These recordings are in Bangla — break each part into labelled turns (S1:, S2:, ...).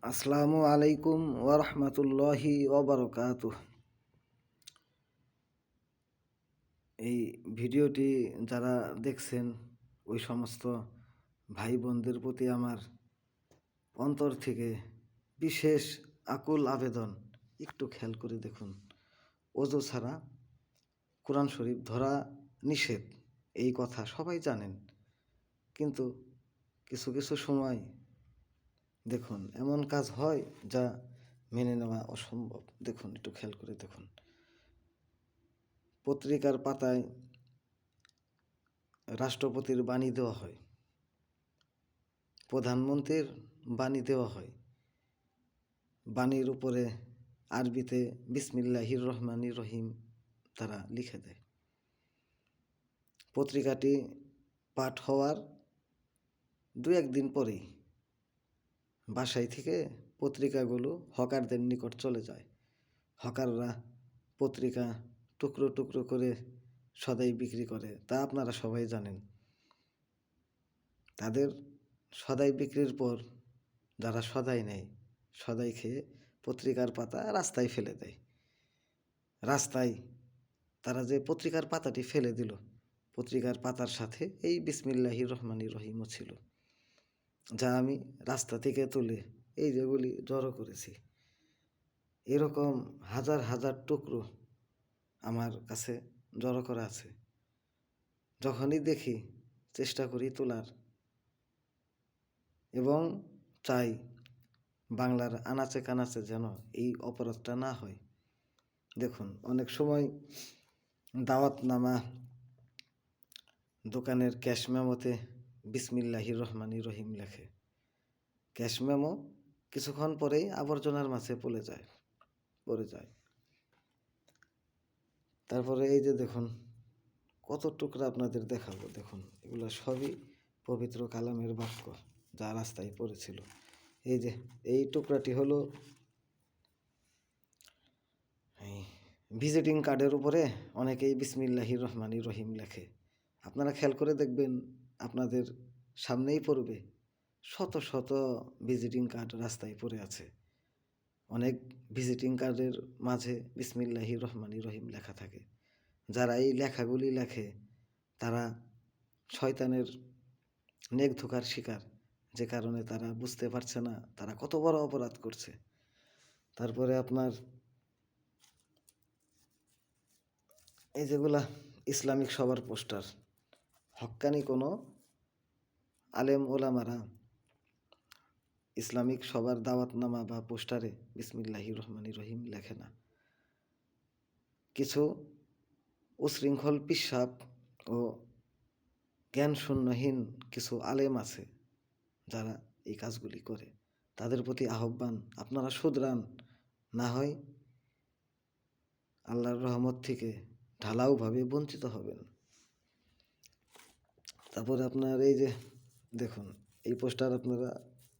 S1: আসসালামু আলাইকুম ওরহমতুল্লাহি ওবরকাতুহ। এই ভিডিওটি যারা দেখছেন ওই সমস্ত ভাই বোনদের প্রতি আমার অন্তর থেকে বিশেষ আকুল আবেদন, একটু খেয়াল করে দেখুন। ওযু ছাড়া কোরআন শরীফ ধরা নিষেধ, এই কথা সবাই জানেন, কিন্তু কিছু কিছু সময় দেখুন এমন কাজ হয় যা মেনে নেওয়া অসম্ভব। দেখুন, একটু খেয়াল করে দেখুন। পত্রিকার পাতায় রাষ্ট্রপতির বাণী দেওয়া হয়, প্রধানমন্ত্রীর বাণী দেওয়া হয়, বাণীর উপরে আরবিতে বিসমিল্লাহির রহমানির রহিম তারা লিখে দেয়। পত্রিকাটি পাঠ হওয়ার দু একদিন পরেই বাসায় থেকে পত্রিকাগুলো হকারদের নিকট চলে যায়। হকাররা পত্রিকা টুকরো টুকরো করে সদাই বিক্রি করে, তা আপনারা সবাই জানেন। তাদের সদাই বিক্রির পর যারা সদাই নেয়, সদাই খেয়ে পত্রিকার পাতা রাস্তায় ফেলে দেয়। রাস্তায় তারা যে পত্রিকার পাতাটি ফেলে দিল, পত্রিকার পাতার সাথে এই বিসমিল্লাহির রহমানির রহিমও ছিল, যা আমি রাস্তা থেকে তুলে এই যেগুলি জড়ো করেছি। এরকম হাজার হাজার টুকরো আমার কাছে জড়ো করা আছে। যখনই দেখি চেষ্টা করি তোলার, এবং চাই বাংলার আনাচে কানাচে যেন এই অপরাধটা না হয়। দেখুন, অনেক সময় দাওয়াতনামা, দোকানের ক্যাশ মেমোতে বিসমিল্লাহির রহমানির রহিম লেখে। ক্যাশ মেমো কিছুক্ষণ পরেই আবর্জনার মাঝে পড়ে যায়। তারপরে এই যে দেখুন কত টুকরা আপনাদের দেখাবো। দেখুন, এগুলো সবই পবিত্র কালামের বাক্য যা রাস্তায় পড়েছিল। এই যে এই টুকরাটি হলো ভিজিটিং কার্ডের উপরে অনেকেই বিসমিল্লাহির রহমানির রহিম লেখে। আপনারা খেয়াল করে দেখবেন, আপনাদের সামনেই পড়বে শত শত ভিজিটিং কার্ড রাস্তায় পড়ে আছে। অনেক ভিজিটিং কার্ডের মাঝে বিসমিল্লাহির রহমানির রহিম লেখা থাকে। যারা এই লেখাগুলি লেখে তারা শয়তানের নেক ধোঁকার শিকার, যে কারণে তারা বুঝতে পারছে না তারা কত বড় অপরাধ করছে। তারপরে আপনার এই যেগুলা ইসলামিক সভার পোস্টার, হক্কানি কোনো আলেম ওলামারা ইসলামিক সভার দাওয়াতনামা বা পোস্টারে বিসমিল্লাহির রহমানির রহিম লেখে না। কিছু উশৃঙ্খল পিশাব ও জ্ঞান শূন্যহীন কিছু আলেম আছে যারা এই কাজগুলি করে। তাদের প্রতি আহ্বান, আপনারা শুধরান, না হয় আল্লাহর রহমত থেকে ঢালাওভাবে বঞ্চিত হবেন। তারপরে আপনার এই যে দেখুন, এই পোস্টার আপনারা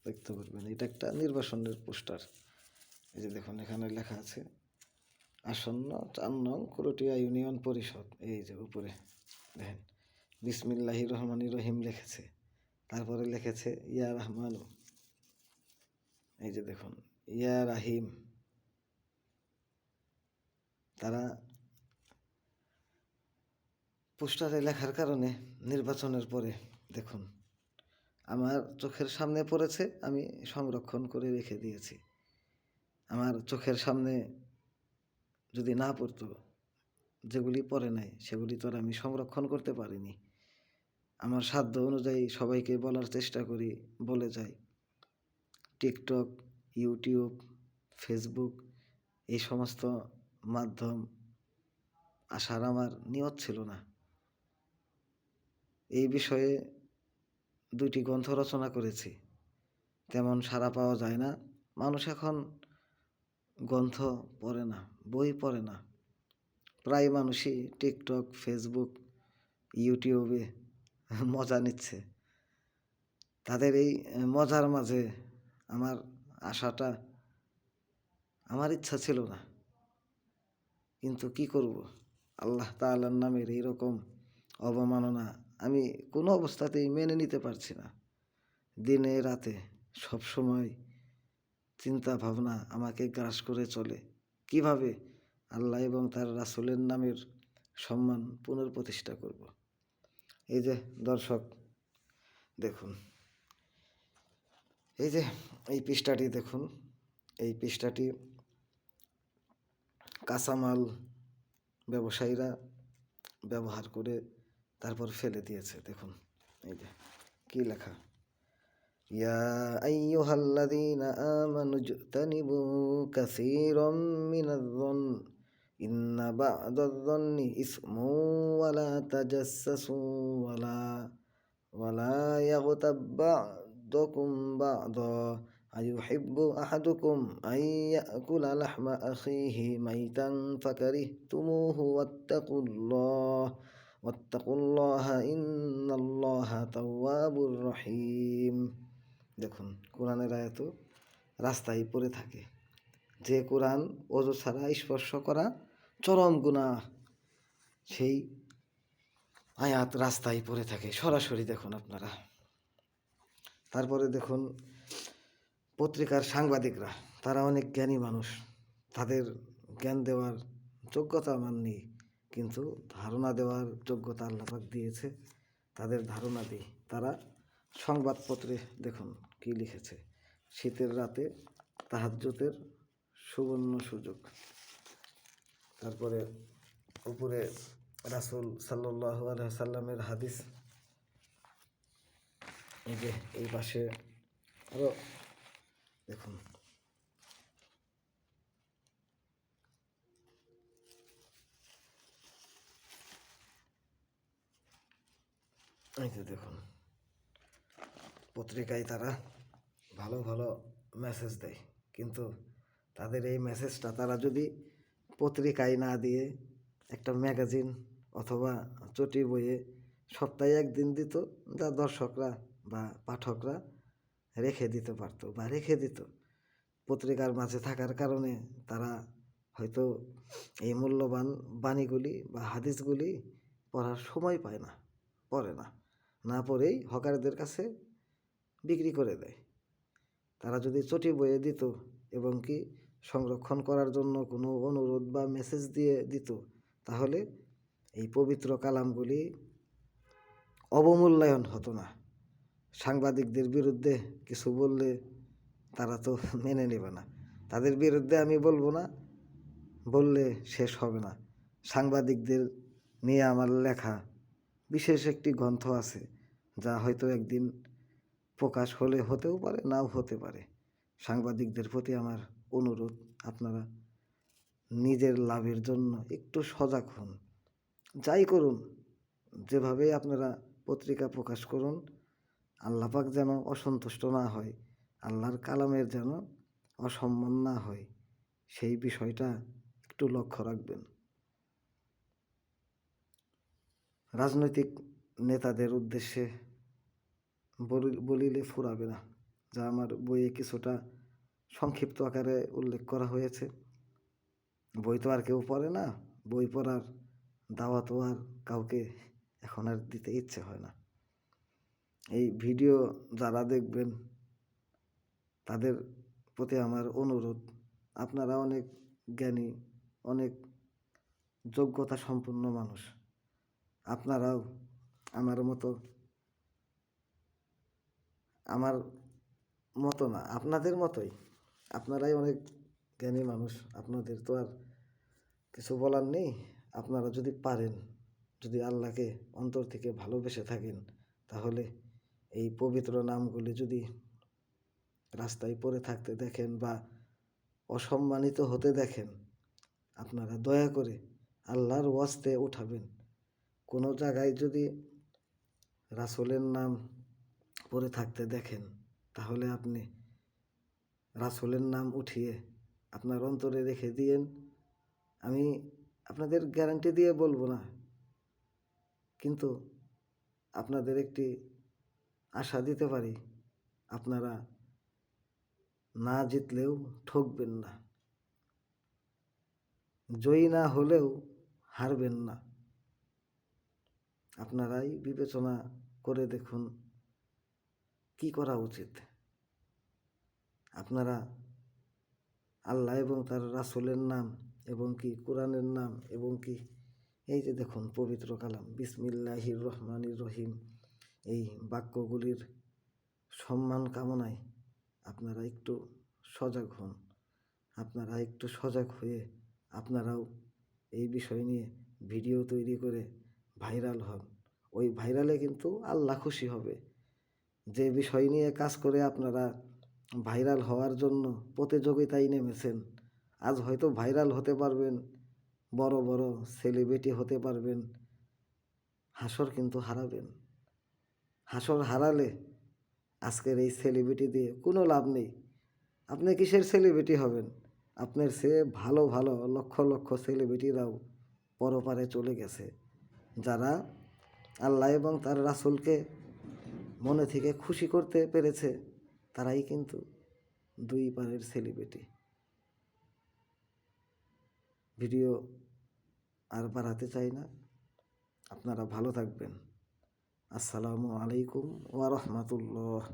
S1: দেখতে পারবেন, এটা একটা নির্বাচনের পোস্টার। এই যে দেখুন, এখানে লেখা আছে আসন্ন 4 নং করটিয়া ইউনিয়ন পরিষদ। এই যে উপরে দেখেন বিসমিল্লাহির রহমানির রহিম লিখেছে, তারপরে লিখেছে ইয়া রহমানু। এই যে দেখুন ইয়া রাহিম। তারা পোস্টারে লেখার কারণে নির্বাচনের পরে দেখুন আমার চোখের সামনে পড়েছে, আমি সংরক্ষণ করে রেখে দিয়েছি। আমার চোখের সামনে যদি না পড়তো, যেগুলি পড়ে নাই সেগুলি তো আর আমি সংরক্ষণ করতে পারিনি। আমার সাধ্য অনুযায়ী সবাইকে বলার চেষ্টা করি, বলে যাই। টিকটক, ইউটিউব, ফেসবুক, এই সমস্ত মাধ্যম আসার আমার নিয়ত ছিল না। এই বিষয়ে 2টি গ্রন্থ রচনা করেছি, তেমন সাড়া পাওয়া যায় না। মানুষ এখন গ্রন্থ পড়ে না, বই পড়ে না। প্রায় মানুষই টিকটক, ফেসবুক, ইউটিউবে মজা নিচ্ছে। তাদের এই মজার মাঝে আমার আশাটা, আমার ইচ্ছা ছিল না, কিন্তু কি করব, আল্লাহ তাআলার নামের এইরকম অবমাননা আমি কোনো অবস্থাতেই মেনে নিতে পারছি না। দিনে রাতে সব সময় চিন্তা ভাবনা আমাকে গ্রাস করে চলে। কিভাবে আল্লাহ এবং তার রাসূলের নামের সম্মান পুনঃপ্রতিষ্ঠা করব। এই যে দর্শক দেখুন, এই যে এই পৃষ্ঠাটি দেখুন, এই পৃষ্ঠাটি কাঁচামাল ব্যবসায়ীরা ব্যবহার করে তারপর ফেলে দিয়েছে। দেখুন এই যে কি লেখা, ইয়া আইয়ুহাল্লাযীনা আমানু ইজতানিবু কাসীরাম মিনায-যন্ন ইন্না বা'দায-যন্নি ইসমুন ওয়া লা তাজাসসাসু ওয়া লা ইয়াগতাব বা'দুকুম বা'দা আইয়ুহিব্বু আহাদুকুম আন ইয়াকুলা লাহমা আখিহি মাইতান ফাকারিহতুমুহু ওয়াত্তাকুল্লাহা ইন্নাল্লাহা তাওয়াবুর রহিম। দেখুন কোরআনের আয়াত রাস্তায় পড়ে থাকে। যে কোরআন ওযু ছাড়া স্পর্শ করা চরম গুনাহ, সেই আয়াত রাস্তায় পড়ে থাকে সরাসরি। দেখুন আপনারা, তারপরে দেখুন পত্রিকার সাংবাদিকরা, তারা অনেক জ্ঞানী মানুষ, তাদের জ্ঞান দেওয়ার যোগ্যতা আমার নেই, কিন্তু ধারণা দেওয়ার যোগ্যতা আল্লাহ পাক দিয়েছে। তাদের ধারণা দিই। তারা সংবাদপত্রে দেখুন কি লিখেছে, শীতের রাতে তাহাজ্জুদের সুবর্ণ সুযোগ। তারপরে উপরে রাসূল সাল্লাল্লাহু আলাইহি সাল্লামের হাদিস। এই যে এই পাশে আরো দেখুন, এই যে দেখুন পত্রিকায় তারা ভালো ভালো মেসেজ দেয়, কিন্তু তাদের এই মেসেজটা তারা যদি পত্রিকায় না দিয়ে একটা ম্যাগাজিন অথবা চটি বইয়ে সপ্তাহে একদিন দিত, যা দর্শকরা বা পাঠকরা রেখে দিতে পারতো বা রেখে দিত। পত্রিকার মাঝে থাকার কারণে তারা হয়তো এই মূল্যবান বাণীগুলি বা হাদিসগুলি পড়ার সময় পায় না, পড়ে না, না পড়েই হকারদের কাছে বিক্রি করে দেয়। তারা যদি চটি বইয়ে দিত এবং কি সংরক্ষণ করার জন্য কোনো অনুরোধ বা মেসেজ দিয়ে দিত, তাহলে এই পবিত্র কালামগুলি অবমূল্যায়ন হতো না। সাংবাদিকদের বিরুদ্ধে কিছু বললে তারা তো মেনে নেবে না। তাদের বিরুদ্ধে আমি বলবো না, বললে শেষ হবে না। সাংবাদিকদের নিয়ে আমার লেখা বিশেষ একটি গ্রন্থ আছে, যা হয়তো একদিন প্রকাশ হলে হতেও পারে, নাও হতে পারে। সাংবাদিকদের প্রতি আমার অনুরোধ, আপনারা নিজের লাভের জন্য একটু সজাগ হন। যাই করুন, যেভাবে আপনারা পত্রিকা প্রকাশ করুন, আল্লাহ পাক যেন অসন্তুষ্ট না হয়, আল্লাহর কালামের যেন অসম্মান না হয়, সেই বিষয়টা একটু লক্ষ্য রাখবেন। রাজনৈতিক নেতাদের উদ্দেশ্যে বলিলে ফুরাবে না, যা আমার বইয়ে কিছুটা সংক্ষিপ্ত আকারে উল্লেখ করা হয়েছে। বই তো আর কেউ পড়ে না, বই পড়ার দাওয়াতও আর কাউকে এখন আর দিতে ইচ্ছে হয় না। এই ভিডিও যারা দেখবেন তাদের প্রতি আমার অনুরোধ, আপনারা অনেক জ্ঞানী, অনেক যোগ্যতা সম্পন্ন মানুষ, আপনারাও আমার মতো না, আপনাদের মতোই, আপনারাই অনেক জ্ঞানী মানুষ, আপনাদের তো আর কিছু বলার নেই। আপনারা যদি পারেন, যদি আল্লাহকে অন্তর থেকে ভালোবেসে থাকেন, তাহলে এই পবিত্র নামগুলি যদি রাস্তায় পড়ে থাকতে দেখেন বা অসম্মানিত হতে দেখেন, আপনারা দয়া করে আল্লাহর ওয়াস্তে উঠাবেন। কোনো জায়গায় যদি রাসূলের নাম পড়ে থাকতে দেখেন, তাহলে আপনি রাসূলের নাম উঠিয়ে আপনার অন্তরে রেখে দিয়েন। আমি আপনাদের গ্যারান্টি দিয়ে বলবো না, কিন্তু আপনাদের একটি আশা দিতে পারি, আপনারা না জিতলেও ঠকবেন না, জয়ী না হলেও হারবেন না। আপনারাই বিবেচনা করে দেখুন কি করা উচিত। আপনারা আল্লাহ এবং তার রাসূলের নাম এবং কি কোরআনের নাম এবং কি এই যে দেখুন পবিত্র কালাম বিসমিল্লাহির রহমানির রহিম, এই বাক্যগুলির সম্মান কামনায় আপনারা একটু সজাগ হন। আপনারা একটু সজাগ হয়ে আপনারাও এই বিষয় নিয়ে ভিডিও তৈরি করে ভাইরাল হন। ওই ভাইরালে কিন্তু আল্লাহ খুশি হবে। যে বিষয় নিয়ে কাজ করে আপনারা ভাইরাল হওয়ার জন্য প্রতিযোগিতায় নেমেছেন, আজ হয়তো ভাইরাল হতে পারবেন, বড় বড় সেলিব্রিটি হতে পারবেন, হাসর কিন্তু হারাবেন। হাসর হারালে আজকের এই সেলিব্রিটি দিয়ে কোনো লাভ নেই। আপনি কিসের সেলিব্রিটি হবেন? আপনার চেয়ে ভালো ভালো লক্ষ লক্ষ সেলিব্রিটিরাও পরপারে চলে গেছে, যারা আল্লাহ এবং তার রাসূলকে মনে থেকে খুশি করতে পেরেছে, তারাই কিন্তু দুই পারের সেলিব্রিটি। ভিডিও আর বাড়াতে চাই না, আপনারা ভালো থাকবেন। আসসালামু আলাইকুম ওয়া রাহমাতুল্লাহ।